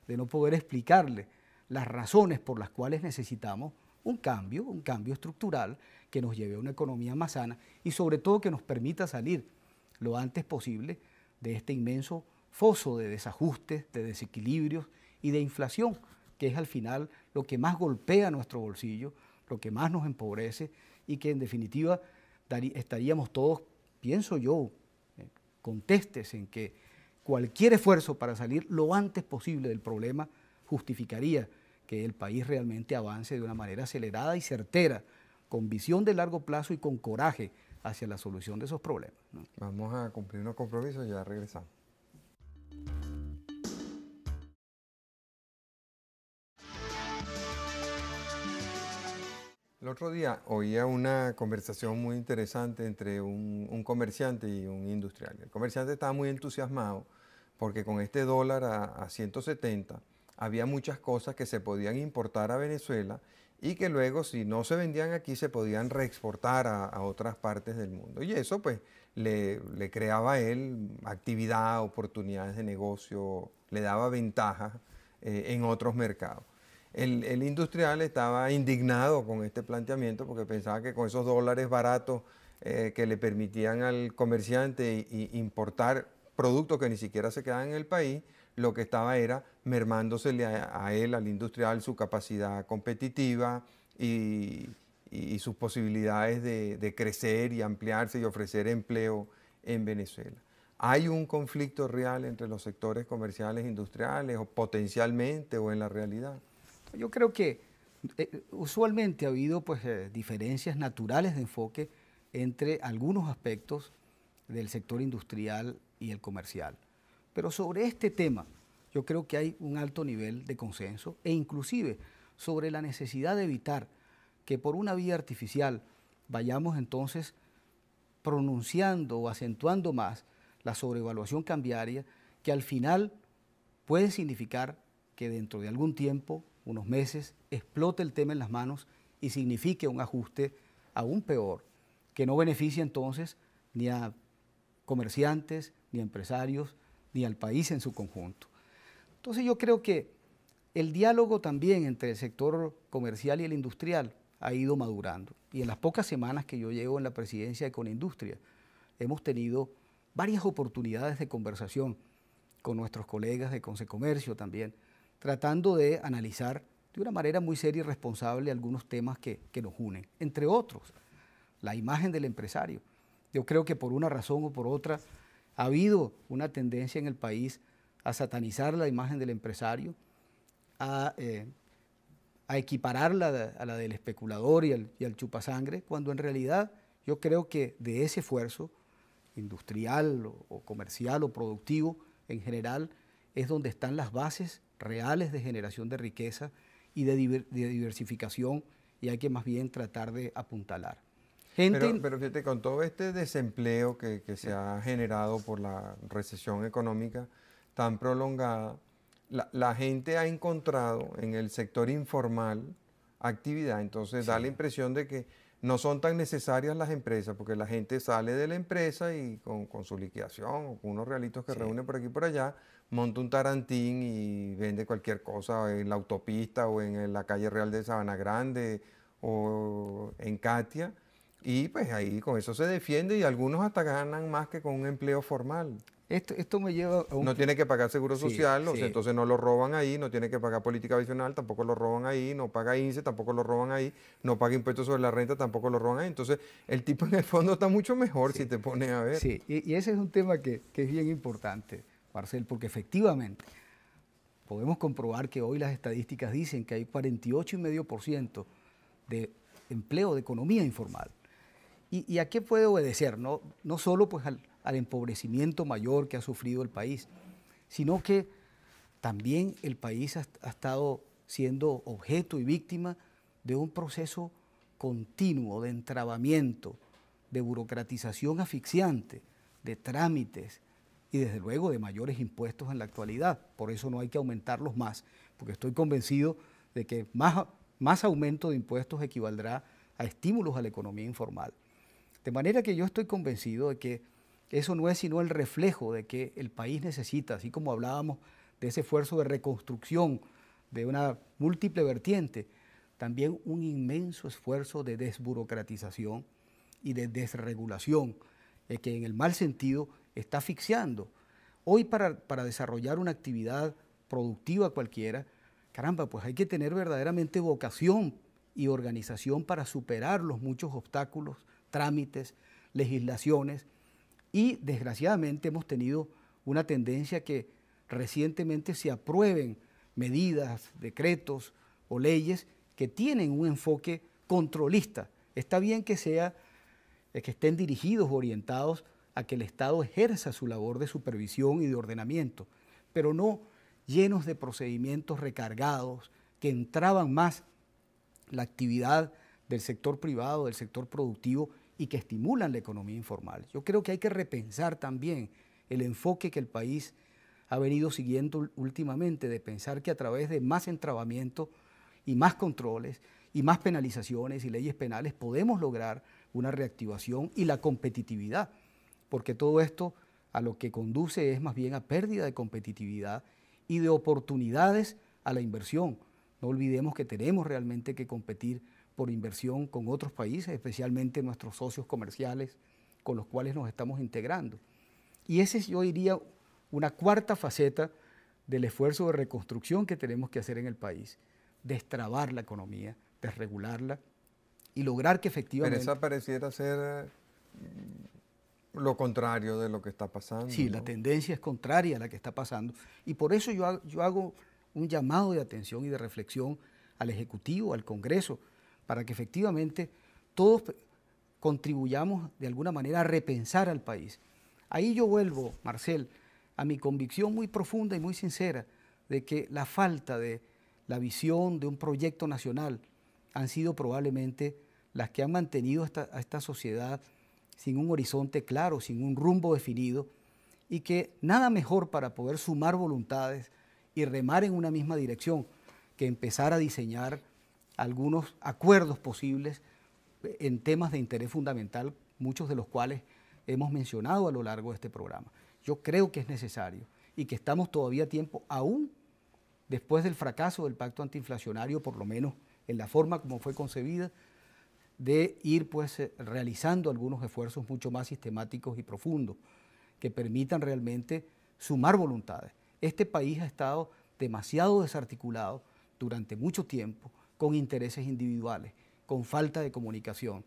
S2: de no poder explicarle las razones por las cuales necesitamos un cambio estructural que nos lleve a una economía más sana y sobre todo que nos permita salir lo antes posible de este inmenso foso de desajustes, de desequilibrios y de inflación, que es al final lo que más golpea nuestro bolsillo, lo que más nos empobrece y que en definitiva estaríamos todos, pienso yo, contestes en que cualquier esfuerzo para salir lo antes posible del problema justificaría que el país realmente avance de una manera acelerada y certera, con visión de largo plazo y con coraje hacia la solución de esos problemas, ¿no?
S1: Vamos a cumplir unos compromisos y ya regresamos. El otro día oía una conversación muy interesante entre un comerciante y un industrial. El comerciante estaba muy entusiasmado porque con este dólar a 170 había muchas cosas que se podían importar a Venezuela y que luego, si no se vendían aquí, se podían reexportar a otras partes del mundo. Y eso pues le creaba a él actividad, oportunidades de negocio, le daba ventajas en otros mercados. El industrial estaba indignado con este planteamiento porque pensaba que con esos dólares baratos que le permitían al comerciante importar productos que ni siquiera se quedaban en el país, lo que estaba era mermándosele a él, al industrial, su capacidad competitiva y sus posibilidades de crecer y ampliarse y ofrecer empleo en Venezuela. ¿Hay un conflicto real entre los sectores comerciales e industriales o potencialmente o en la realidad?
S2: Yo creo que usualmente ha habido pues, diferencias naturales de enfoque entre algunos aspectos del sector industrial y el comercial. Pero sobre este tema yo creo que hay un alto nivel de consenso e inclusive sobre la necesidad de evitar que por una vía artificial vayamos entonces pronunciando o acentuando más la sobrevaluación cambiaria que al final puede significar que dentro de algún tiempo unos meses, explote el tema en las manos y signifique un ajuste aún peor, que no beneficia entonces ni a comerciantes, ni a empresarios, ni al país en su conjunto. Entonces yo creo que el diálogo también entre el sector comercial y el industrial ha ido madurando. Y en las pocas semanas que yo llevo en la presidencia de Conindustria, hemos tenido varias oportunidades de conversación con nuestros colegas de Consecomercio también, tratando de analizar de una manera muy seria y responsable algunos temas que nos unen, entre otros, la imagen del empresario. Yo creo que por una razón o por otra ha habido una tendencia en el país a satanizar la imagen del empresario, a equipararla a la del especulador y al chupasangre, cuando en realidad yo creo que de ese esfuerzo industrial o comercial o productivo en general es donde están las bases reales de generación de riqueza y de diversificación, y hay que más bien tratar de apuntalar.
S1: Pero fíjate, con todo este desempleo que se ha generado por la recesión económica tan prolongada, la gente ha encontrado en el sector informal actividad. Entonces da la impresión de que no son tan necesarias las empresas, porque la gente sale de la empresa y con su liquidación o con unos realitos que reúne por aquí y por allá, monta un tarantín y vende cualquier cosa en la autopista o en la calle Real de Sabana Grande o en Catia. Y pues ahí con eso se defiende y algunos hasta ganan más que con un empleo formal.
S2: Esto me lleva a un...
S1: No tiene que pagar seguro social, o sea, entonces no lo roban ahí, no tiene que pagar política adicional, tampoco lo roban ahí, no paga INSE, tampoco lo roban ahí, no paga impuestos sobre la renta, tampoco lo roban ahí. Entonces el tipo en el fondo está mucho mejor si te pones a ver.
S2: Sí, y ese es un tema que es bien importante, Marcel, porque efectivamente podemos comprobar que hoy las estadísticas dicen que hay 48,5% de empleo, de economía informal. ¿Y a qué puede obedecer? No solo pues al empobrecimiento mayor que ha sufrido el país, sino que también el país ha estado siendo objeto y víctima de un proceso continuo de entrabamiento, de burocratización asfixiante, de trámites y desde luego de mayores impuestos en la actualidad. Por eso no hay que aumentarlos más, porque estoy convencido de que más aumento de impuestos equivaldrá a estímulos a la economía informal. De manera que yo estoy convencido de que eso no es sino el reflejo de que el país necesita, así como hablábamos de ese esfuerzo de reconstrucción de una múltiple vertiente, también un inmenso esfuerzo de desburocratización y de desregulación, que en el mal sentido está asfixiando. Hoy para desarrollar una actividad productiva cualquiera, caramba, pues hay que tener verdaderamente vocación y organización para superar los muchos obstáculos, trámites, legislaciones, y desgraciadamente hemos tenido una tendencia que recientemente se aprueben medidas, decretos o leyes que tienen un enfoque controlista. Está bien que estén dirigidos o orientados a que el Estado ejerza su labor de supervisión y de ordenamiento, pero no llenos de procedimientos recargados que entraban más la actividad del sector privado, del sector productivo y que estimulan la economía informal. Yo creo que hay que repensar también el enfoque que el país ha venido siguiendo últimamente, de pensar que a través de más entrabamiento y más controles y más penalizaciones y leyes penales podemos lograr una reactivación y la competitividad, porque todo esto a lo que conduce es más bien a pérdida de competitividad y de oportunidades a la inversión. No olvidemos que tenemos realmente que competir por inversión con otros países, especialmente nuestros socios comerciales con los cuales nos estamos integrando. Y ese es, yo diría, una cuarta faceta del esfuerzo de reconstrucción que tenemos que hacer en el país: destrabar la economía, desregularla y lograr que efectivamente...
S1: Pero esa pareciera ser lo contrario de lo que está pasando.
S2: Sí,
S1: ¿no?
S2: La tendencia es contraria a la que está pasando. Y por eso yo hago un llamado de atención y de reflexión al Ejecutivo, al Congreso, para que efectivamente todos contribuyamos de alguna manera a repensar al país. Ahí yo vuelvo, Marcel, a mi convicción muy profunda y muy sincera de que la falta de la visión de un proyecto nacional han sido probablemente las que han mantenido a esta sociedad sin un horizonte claro, sin un rumbo definido, y que nada mejor para poder sumar voluntades y remar en una misma dirección que empezar a diseñar algunos acuerdos posibles en temas de interés fundamental, muchos de los cuales hemos mencionado a lo largo de este programa. Yo creo que es necesario y que estamos todavía a tiempo, aún después del fracaso del pacto antiinflacionario, por lo menos en la forma como fue concebida, de ir pues realizando algunos esfuerzos mucho más sistemáticos y profundos que permitan realmente sumar voluntades. Este país ha estado demasiado desarticulado durante mucho tiempo con intereses individuales, con falta de comunicación.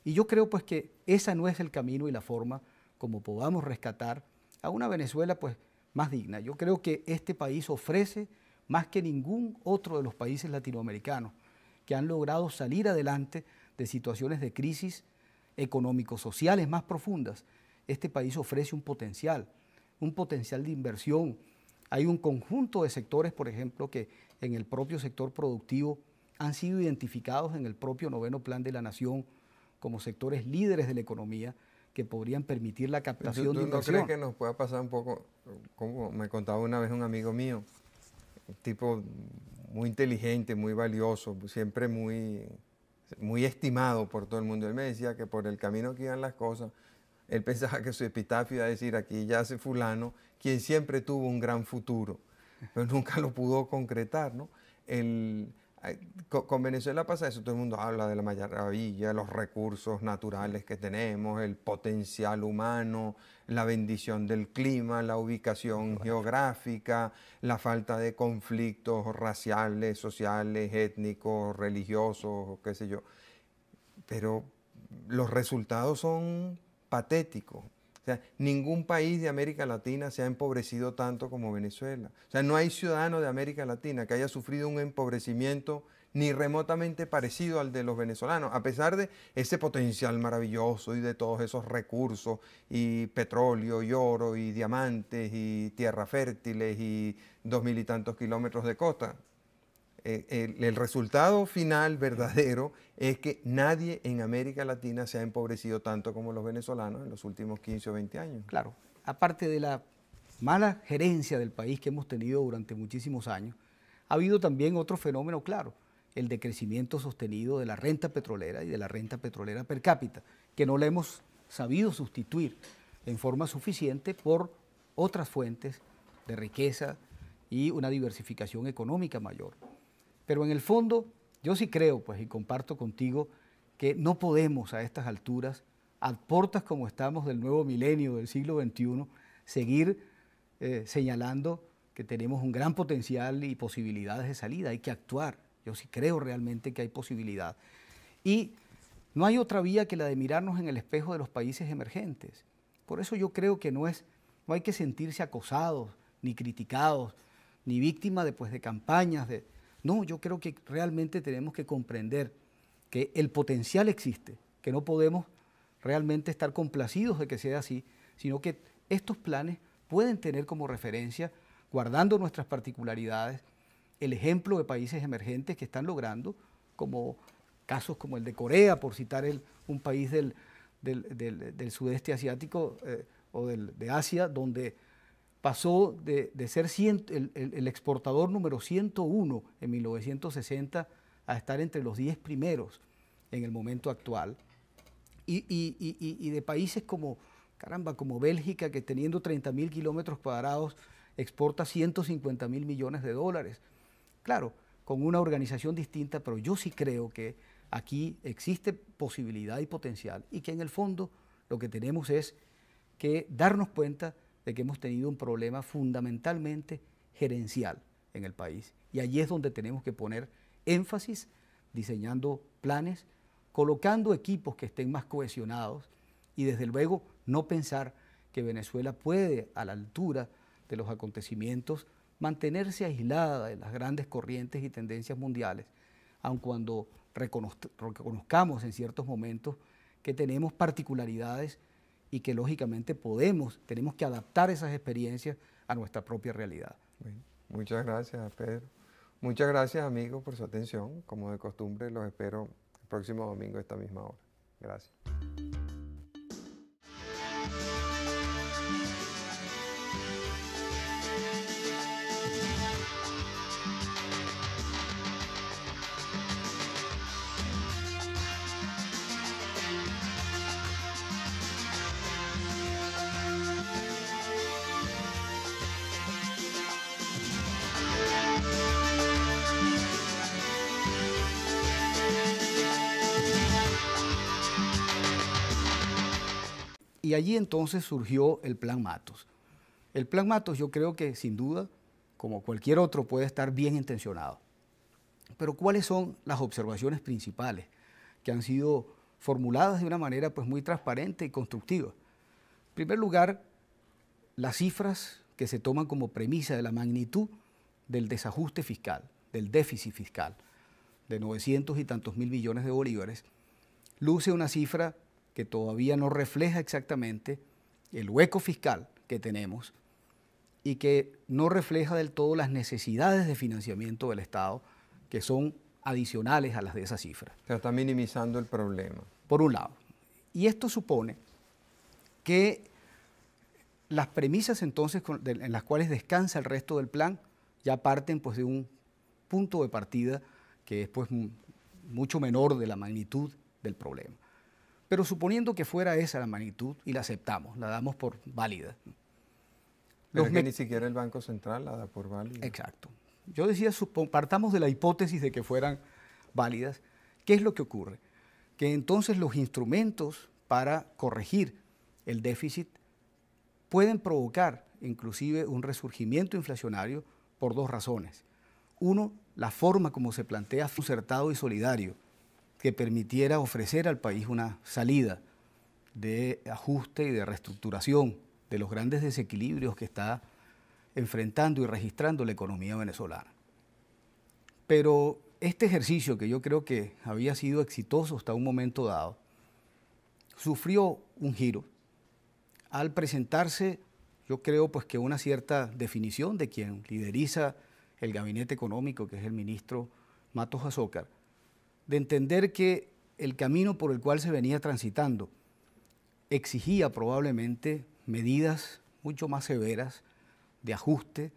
S2: Y yo creo pues que esa no es el camino y la forma como podamos rescatar a una Venezuela pues más digna. Yo creo que este país ofrece más que ningún otro de los países latinoamericanos que han logrado salir adelante de situaciones de crisis económico-sociales más profundas. Este país ofrece un potencial de inversión. Hay un conjunto de sectores, por ejemplo, que en el propio sector productivo han sido identificados en el propio 9º Plan de la Nación como sectores líderes de la economía que podrían permitir la captación de inversión.
S1: ¿Tú no crees que nos pueda pasar un poco, como me contaba una vez un amigo mío, un tipo muy inteligente, muy valioso, siempre muy estimado por todo el mundo? Él me decía que por el camino que iban las cosas, él pensaba que su epitafio iba a decir: aquí yace fulano, quien siempre tuvo un gran futuro, pero nunca lo pudo concretar, ¿no? Con Venezuela pasa eso, todo el mundo habla de la maravilla, los recursos naturales que tenemos, el potencial humano, la bendición del clima, la ubicación geográfica, la falta de conflictos raciales, sociales, étnicos, religiosos, qué sé yo. Pero los resultados son patéticos. O sea, ningún país de América Latina se ha empobrecido tanto como Venezuela. O sea, no hay ciudadano de América Latina que haya sufrido un empobrecimiento ni remotamente parecido al de los venezolanos, a pesar de ese potencial maravilloso y de todos esos recursos, y petróleo, y oro, y diamantes, y tierras fértiles, y 2000 y tantos kilómetros de costa. El resultado final verdadero es que nadie en América Latina se ha empobrecido tanto como los venezolanos en los últimos 15 o 20 años.
S2: Claro, aparte de la mala gerencia del país que hemos tenido durante muchísimos años, ha habido también otro fenómeno claro, el decrecimiento sostenido de la renta petrolera y de la renta petrolera per cápita, que no la hemos sabido sustituir en forma suficiente por otras fuentes de riqueza y una diversificación económica mayor. Pero en el fondo, yo sí creo, pues, y comparto contigo, que no podemos a estas alturas, a portas como estamos del nuevo milenio del siglo XXI, seguir señalando que tenemos un gran potencial y posibilidades de salida. Hay que actuar. Yo sí creo realmente que hay posibilidad. Y no hay otra vía que la de mirarnos en el espejo de los países emergentes. Por eso yo creo que no hay que sentirse acosados, ni criticados, ni víctimas de campañas de... No, yo creo que realmente tenemos que comprender que el potencial existe, que no podemos realmente estar complacidos de que sea así, sino que estos planes pueden tener como referencia, guardando nuestras particularidades, el ejemplo de países emergentes que están logrando, como casos como el de Corea, por citar un país del sudeste asiático o de Asia, donde pasó de ser el exportador número 101 en 1960 a estar entre los 10 primeros en el momento actual. Y de países como Bélgica, que teniendo 30.000 kilómetros cuadrados exporta 150.000 millones de dólares. Claro, con una organización distinta, pero yo sí creo que aquí existe posibilidad y potencial y que en el fondo lo que tenemos es que darnos cuenta de que hemos tenido un problema fundamentalmente gerencial en el país. Y allí es donde tenemos que poner énfasis, diseñando planes, colocando equipos que estén más cohesionados y desde luego no pensar que Venezuela puede, a la altura de los acontecimientos, mantenerse aislada de las grandes corrientes y tendencias mundiales, aun cuando reconozcamos en ciertos momentos que tenemos particularidades y que lógicamente tenemos que adaptar esas experiencias a nuestra propia realidad.
S1: Bueno, muchas gracias, Pedro. Muchas gracias, amigos, por su atención. Como de costumbre, los espero el próximo domingo a esta misma hora. Gracias.
S2: Y allí entonces surgió el Plan Matos. El Plan Matos yo creo que sin duda, como cualquier otro, puede estar bien intencionado. Pero ¿cuáles son las observaciones principales que han sido formuladas de una manera pues, muy transparente y constructiva? En primer lugar, las cifras que se toman como premisa de la magnitud del desajuste fiscal, del déficit fiscal, de 900 y tantos mil millones de bolívares, luce una cifra que todavía no refleja exactamente el hueco fiscal que tenemos y que no refleja del todo las necesidades de financiamiento del Estado que son adicionales a las de esa cifra.
S1: Se está minimizando el problema.
S2: Por un lado. Y esto supone que las premisas entonces en las cuales descansa el resto del plan ya parten pues, de un punto de partida que es pues, mucho menor de la magnitud del problema. Pero suponiendo que fuera esa la magnitud y la aceptamos, la damos por válida.
S1: Pero es que ni siquiera el Banco Central la da por válida.
S2: Exacto. Yo decía, partamos de la hipótesis de que fueran válidas. ¿Qué es lo que ocurre? Que entonces los instrumentos para corregir el déficit pueden provocar inclusive un resurgimiento inflacionario por dos razones. Uno, la forma como se plantea concertado y solidario que permitiera ofrecer al país una salida de ajuste y de reestructuración de los grandes desequilibrios que está enfrentando y registrando la economía venezolana. Pero este ejercicio, que yo creo que había sido exitoso hasta un momento dado, sufrió un giro al presentarse, yo creo, pues que una cierta definición de quien lideriza el gabinete económico, que es el ministro Matos Azócar, de entender que el camino por el cual se venía transitando exigía probablemente medidas mucho más severas de ajuste,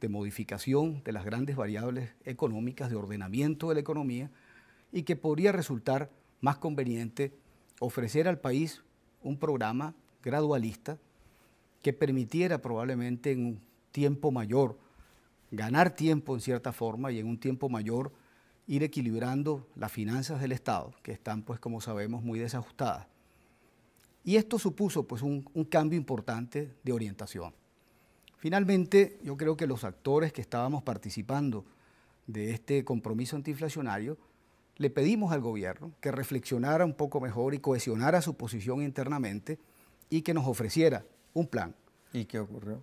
S2: de modificación de las grandes variables económicas, de ordenamiento de la economía, y que podría resultar más conveniente ofrecer al país un programa gradualista que permitiera probablemente en un tiempo mayor ganar tiempo en cierta forma y en un tiempo mayor ir equilibrando las finanzas del Estado, que están, pues como sabemos, muy desajustadas. Y esto supuso pues un cambio importante de orientación. Finalmente, yo creo que los actores que estábamos participando de este compromiso antiinflacionario le pedimos al gobierno que reflexionara un poco mejor y cohesionara su posición internamente y que nos ofreciera un plan.
S1: ¿Y qué ocurrió?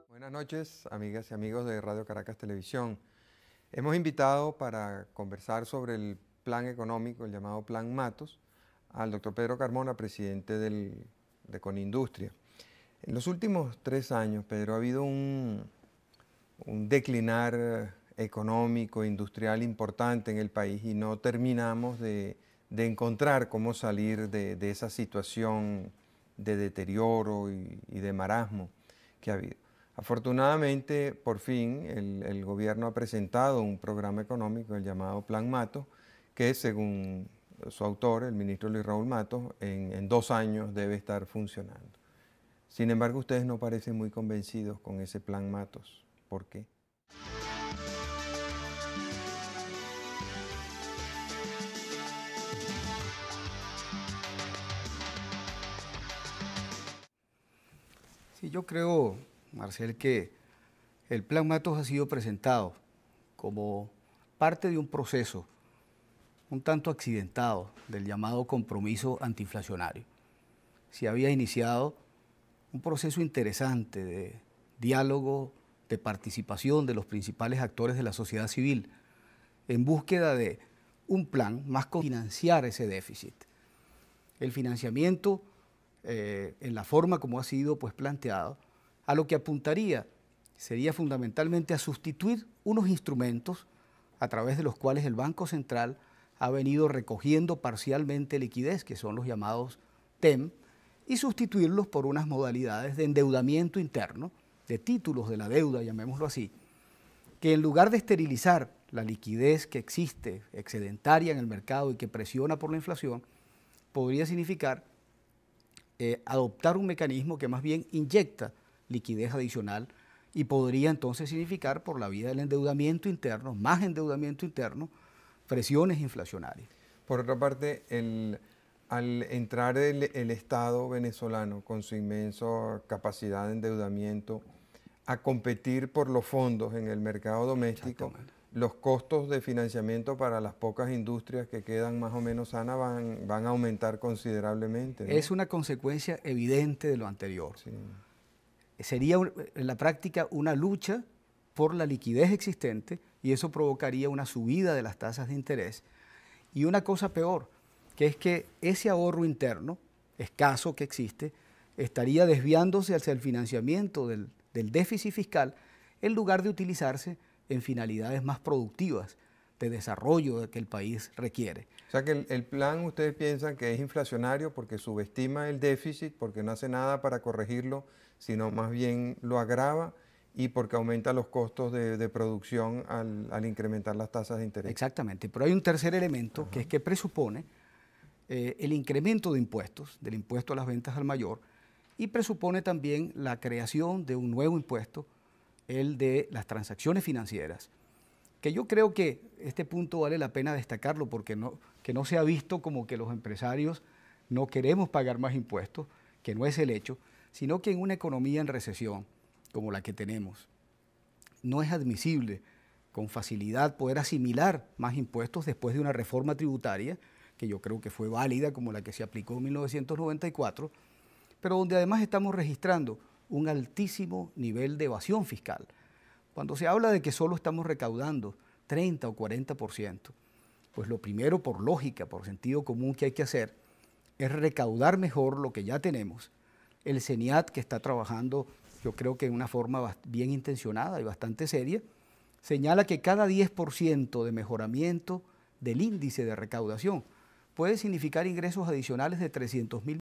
S1: Buenas noches, amigas y amigos de Radio Caracas Televisión. Hemos invitado para conversar sobre el plan económico, el llamado Plan Matos, al doctor Pedro Carmona, presidente de Conindustria. En los últimos 3 años, Pedro, ha habido un declinar económico, industrial importante en el país y no terminamos de encontrar cómo salir de esa situación de deterioro y de marasmo que ha habido. Afortunadamente, por fin, el gobierno ha presentado un programa económico, el llamado Plan Matos, que según su autor, el ministro Luis Raúl Matos, en 2 años debe estar funcionando. Sin embargo, ustedes no parecen muy convencidos con ese Plan Matos. ¿Por qué?
S2: Sí, yo creo, Marcel, que el Plan Matos ha sido presentado como parte de un proceso un tanto accidentado del llamado compromiso antiinflacionario. Se había iniciado un proceso interesante de diálogo, de participación de los principales actores de la sociedad civil en búsqueda de un plan más con financiar ese déficit. El financiamiento, en la forma como ha sido pues, planteado, a lo que apuntaría sería fundamentalmente a sustituir unos instrumentos a través de los cuales el Banco Central ha venido recogiendo parcialmente liquidez, que son los llamados TEM, y sustituirlos por unas modalidades de endeudamiento interno, de títulos de la deuda, llamémoslo así, que en lugar de esterilizar la liquidez que existe excedentaria en el mercado y que presiona por la inflación, podría significar adoptar un mecanismo que más bien inyecta liquidez adicional y podría entonces significar por la vía del endeudamiento interno, más endeudamiento interno, presiones inflacionarias.
S1: Por otra parte, al entrar el Estado venezolano con su inmensa capacidad de endeudamiento a competir por los fondos en el mercado doméstico,
S2: Exactamente.
S1: los costos de financiamiento para las pocas industrias que quedan más o menos sanas van a aumentar considerablemente, ¿no?
S2: Es una consecuencia evidente de lo anterior.
S1: Sí.
S2: Sería en la práctica una lucha por la liquidez existente y eso provocaría una subida de las tasas de interés. Y una cosa peor, que es que ese ahorro interno, escaso que existe, estaría desviándose hacia el financiamiento del déficit fiscal en lugar de utilizarse en finalidades más productivas de desarrollo que el país requiere.
S1: O sea que el plan ustedes piensan que es inflacionario porque subestima el déficit, porque no hace nada para corregirlo, sino más bien lo agrava y porque aumenta los costos de producción al incrementar las tasas de interés.
S2: Exactamente, pero hay un tercer elemento que es que presupone el incremento de impuestos, del impuesto a las ventas al mayor, y presupone también la creación de un nuevo impuesto, el de las transacciones financieras, que yo creo que este punto vale la pena destacarlo porque que no se ha visto como que los empresarios no queremos pagar más impuestos, que no es el hecho, sino que en una economía en recesión como la que tenemos, no es admisible con facilidad poder asimilar más impuestos después de una reforma tributaria, que yo creo que fue válida como la que se aplicó en 1994, pero donde además estamos registrando un altísimo nivel de evasión fiscal. Cuando se habla de que solo estamos recaudando 30 o 40%, pues lo primero por lógica, por sentido común que hay que hacer, es recaudar mejor lo que ya tenemos. El CENIAT, que está trabajando, yo creo que de una forma bien intencionada y bastante seria, señala que cada 10% de mejoramiento del índice de recaudación puede significar ingresos adicionales de 300.000